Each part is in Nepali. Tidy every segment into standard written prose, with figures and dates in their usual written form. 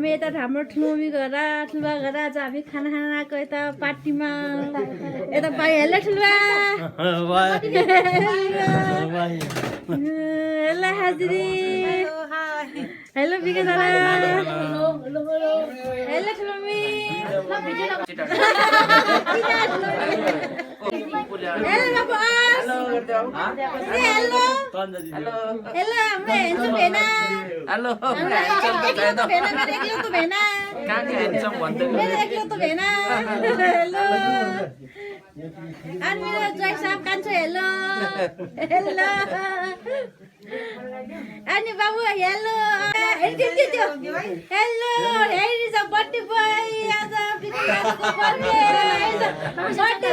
हामी यता हाम्रो ठुलोमी घर ठुलबा घर आज हामी खाना खान आएको यता पार्टीमा यता भाइ हेलो ठुलबा हेलो हाजिरी हेलो बिके दादा हेलो ठुलोमी हेलो हेलो हेलो हाम्रो हेन्सम भेना हेलो भेना मेरो एक्लो त भेना मेरो एक्लो त भेना हेलो अनि मेरो जय साहब कान्छो हेलो हेलो अनि बाबु hello hello here is a birthday boy आज बिकराजको बर्थडे बर्थडे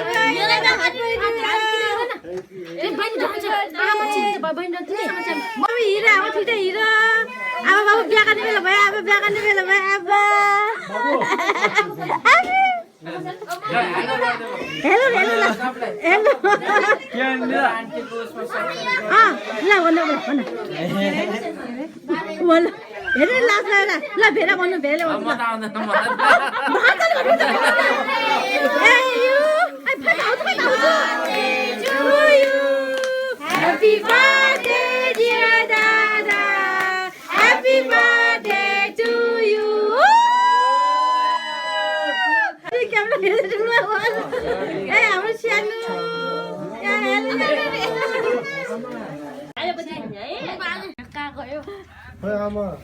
बोय हिरो अब ठिकै हिरो अब बाबु बिहा गर्ने बेला भयो अब बिहा गर्ने बेला भयो अब हेलो हेलो हेलो ल भन हेर्नु लाज लाग्यो ल भेरा भन्नु भेराले भन्नु Happy birthday, dear Dada. Happy birthday to you. Camera here to my one. Hey, I'm a channel. Ayo pergi. Kakak kau. Hey, Amma.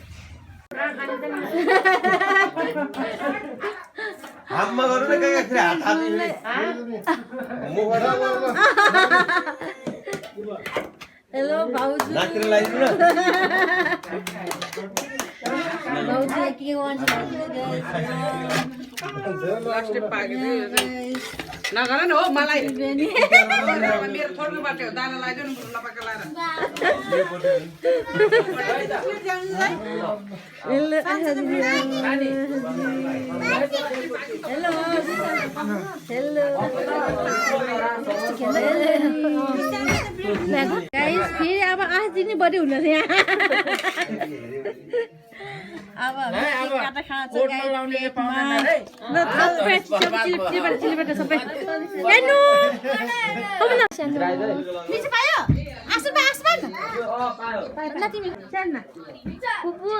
Amma baru nak kaya kereta ni. Muara. Hello भाउजू नाच्न लाग्यो न भाउजू के भन्छ लास्ट पाके नगर न हो मलाई मेरो छोड्नुबाट दाना लाग्यो नि नपाका लाएर हेलो हेलो गाइस फेरि अब आज दिन बढी हुन यहाँ अब काटा खाना छ गाइस चिलीबाट सबै हेर्नु मिस पायो आसु पायो ल तिमी जान्न पुपु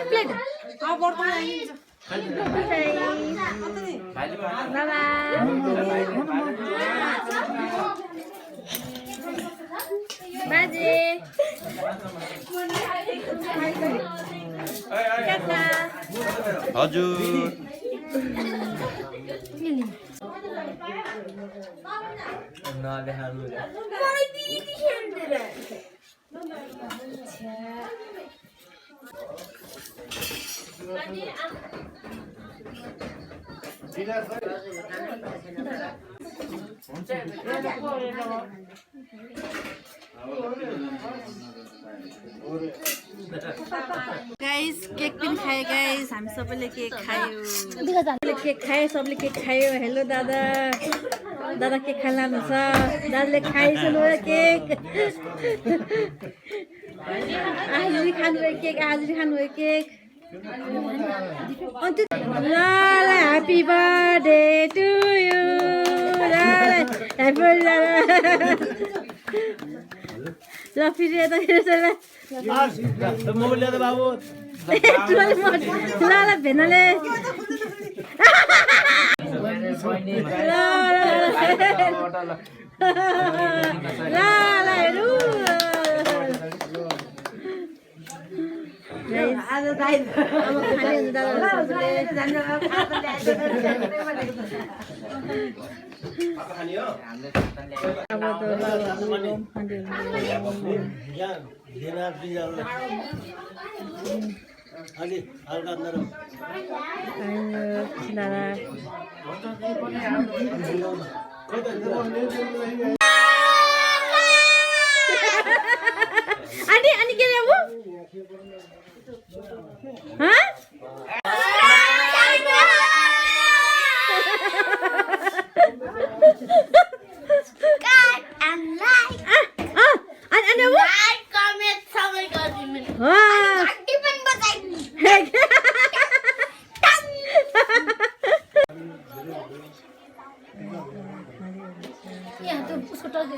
प्लेट बाजे हजुर गाइस केक पनि खायो गाइस हामी सबैले केक खायो केक खायो सबले केक खायो हेलो दादा दादा केक खान लानुहुन्छ दादाले खाइसक्नु केक आजरी खानुभयो केक आजरी खानुभयो केक ल ह्याप्पी बर्थडे टु यु ल फेरि यता ल भेनाले हेरौँ आज खाने हुन्छ अनि के ल्याऊ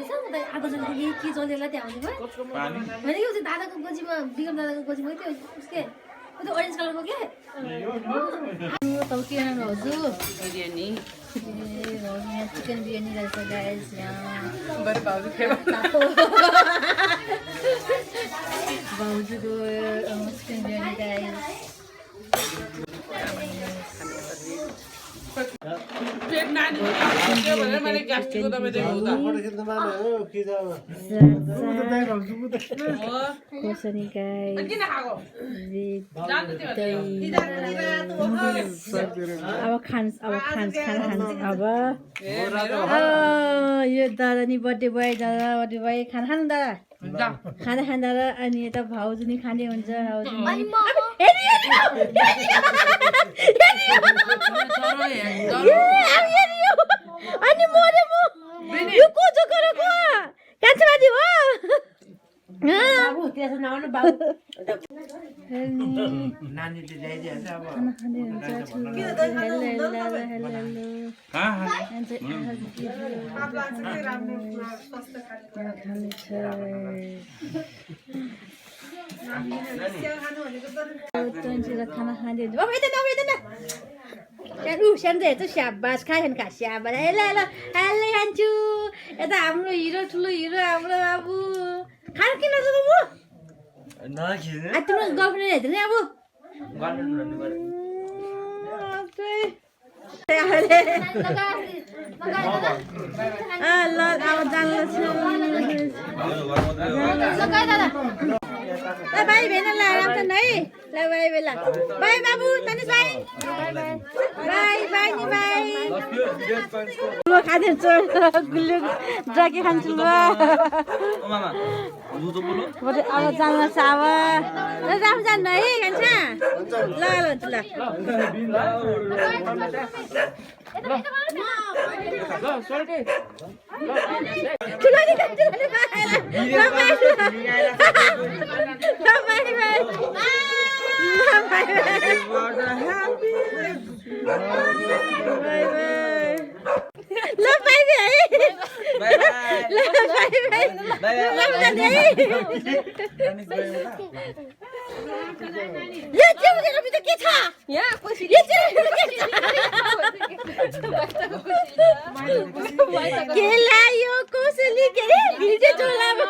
रहेछ उता आधा जस्तो के जलेला त्यहाँ आउने भयो होइन कि दादाको गोजीमा बिगम दादाको गोजीमा त्यो उसके त्यो ओरेन्ज कलरको के तब के भाउजू बिरयानी यहाँ चिकन बिरयानी रहेछ गाइस यहाँ बरु भाउजू फेवा भाउजूको चिकन बिरयानी गाइस पेट नानी के भनेर मैले ग्यास्ट्रिकको दबाई दिएको हुँदा खोर्सानी गाइस किन खाएको अब खाना अब यो दादा नि बर्थडे भयो खाना खानु दादा खाना खाँदा र अनि यता भाउजू नि खाने हुन्छ अनि यो को जोकरको कान्छी बाजी हो नानीले ल्याइदिइहाल्छ अब खाना खाँदै सानो हेर्छ स्याबास खाएन खा स्याबास ल खान्छु यता हाम्रो हिरो ठुलो हिरो हाम्रो बाबु खाना किन नजानु म तिम्रो गर्लफ्रेन्ड हेर्दैन अब ल अब जान्छु ल भाइ भेन ल राम्रोसँग है ल भाइ बेला बाई बाबु तनिष भाइ बाई बाई नि बाई ल खाँदैछु गुलियो ड्राकी खान्छु ल अब जानु छ अब राम्रो जानु है खान्छ ल ल के लायो कसैले के रे भिडियो झोलामा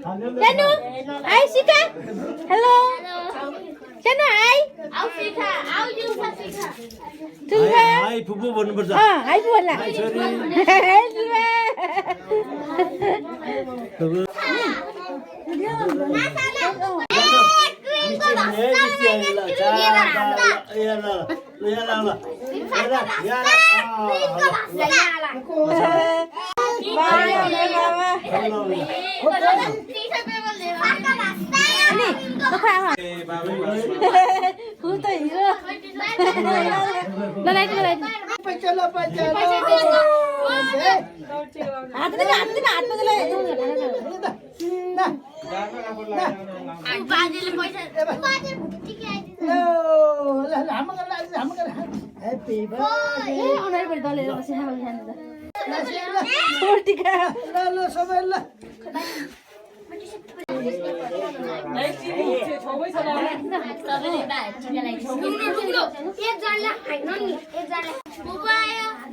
Hello, hi Sika. Hello. Hello, hi. Au Sika, au you Sika. Tuha. Hai pupu भन्नुपर्छ Hi बोला. Hi छोरी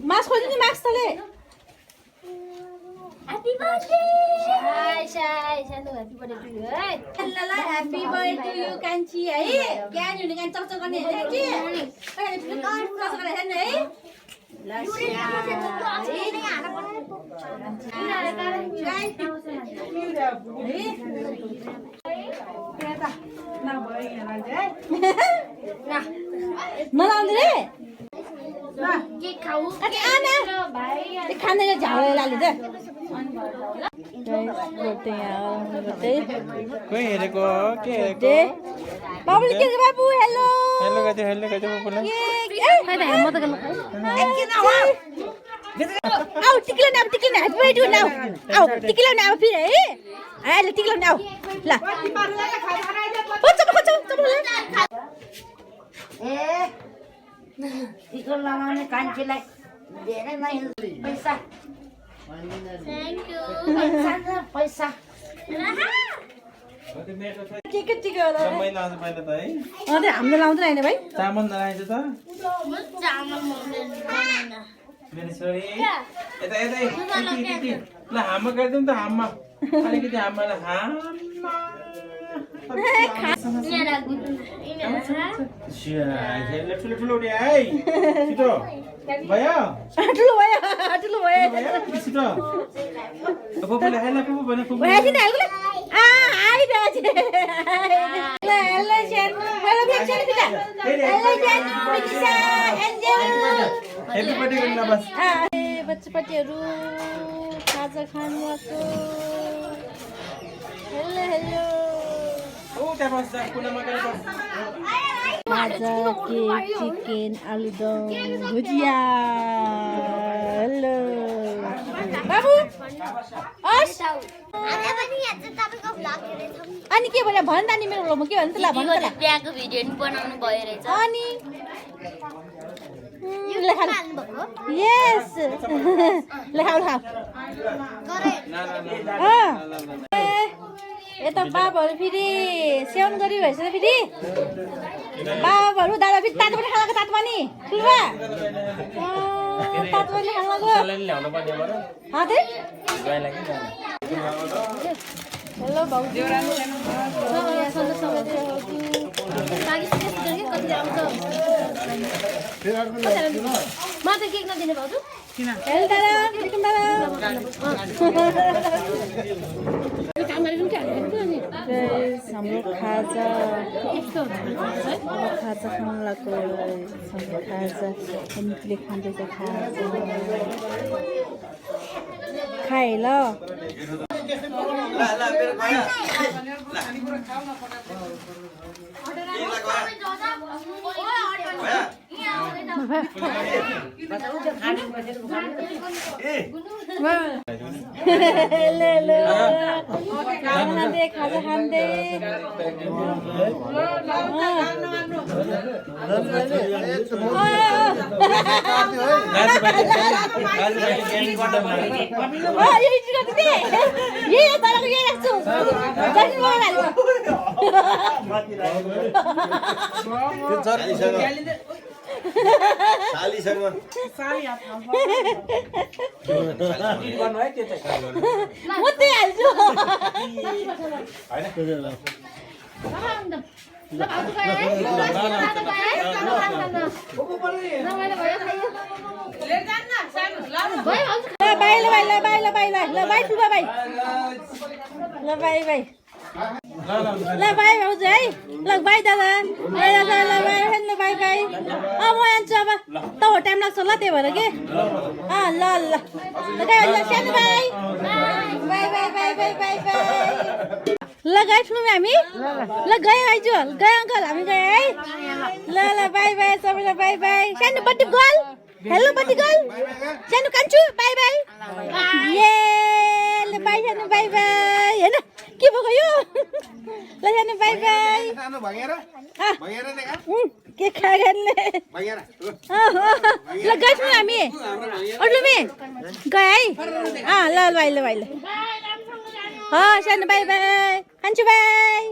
Mask खोज्नु नि मास्क तले Happy birthday! Shai, hello, happy birthday to you. ल ह्यापी बर्थडे टु यु कान्छी है ज्ञान हुने कान्छी चकचक गर्ने हैन के चकचक गर्ने हैन है ल नलाउँदै रे के खाऊ? खाना खाँदैन झाउ लालु त बर्थडे यहाँ बर्थडे कोही हेरेको के बर्थडे बाबुले के बाबु हेलो हेलो गाइस पुपुला आउ टिक्लो नाम ह्यापी बर्थडे नाउ आउ टिक्लो नाम फेरि है आले टिक्लो नाउ ल टिको लगाउने कान्छीलाई धेरै नै पैसा पैसा के होला समय लाउँछ पहिला त है हाम्रो लाउँदैन हैन भाइ चामल नलाइन्छ त मेरो छोरी यता ल हाम्मा गरिदिउँ त हाम्मा अलिकति हाम्मालाई हाम्मा ठुलो उठ्यो है छिटो भयो ठुलो भयो छिटो पुपुले खाइला पुपु भने पुपु हेप्पी बर्थडे गर्नु बस बच्चापट्टिहरू खाजा खानु आएको हेलो ओ त्यहाँ बस कुनामा गएर बस खाजा केक चिकन आलुदम भुजिया हेलो बाबु अनि के भन्यो भन त नि मेरो म के भन्नु त ल भन त बिहाको भिडियो नि बनाउनु भयो रहेछ अनि यस ल खाऊ यता बाबाहरू फेरि सेवन गऱ्यो भएछ फेरि बाबाहरू दादा फेरि तातो पनि खानाको तातो पनि ठुल्बा तातो पनि खानाको हेलो भाउ म त केक नदिने भाउजू हेलो दादा हाम्रो खाजा खाजा खानु लाग्यो खाजा निकले खाँदैछ खाजा खाए ल खाँदै खाजा खाँदै ल बाई भाउजू है ल बाई दादा ल बाई बाई अब म जान्छु अब त हो टाइम लाग्छ ल त्यही भएर के ल ल सानो by by by by by by by ल गए ठुलो हामी ल गए आइजु गए अङ्कल हामी गए है ल ल बाई बाई सबैलाई बाई बाई सानो बड्डी गर्ल हेलो बड्डी गर्ल सानो कान्छु बाई बाई ये ल बाई सानो बाई बाई हैन के भएको यो ल सानो बाई बाई के खागनले ल गए ठुलो हामी अरूमे गए है ल बाई ल बाई ल सानो बाई बाई कान्छु बाई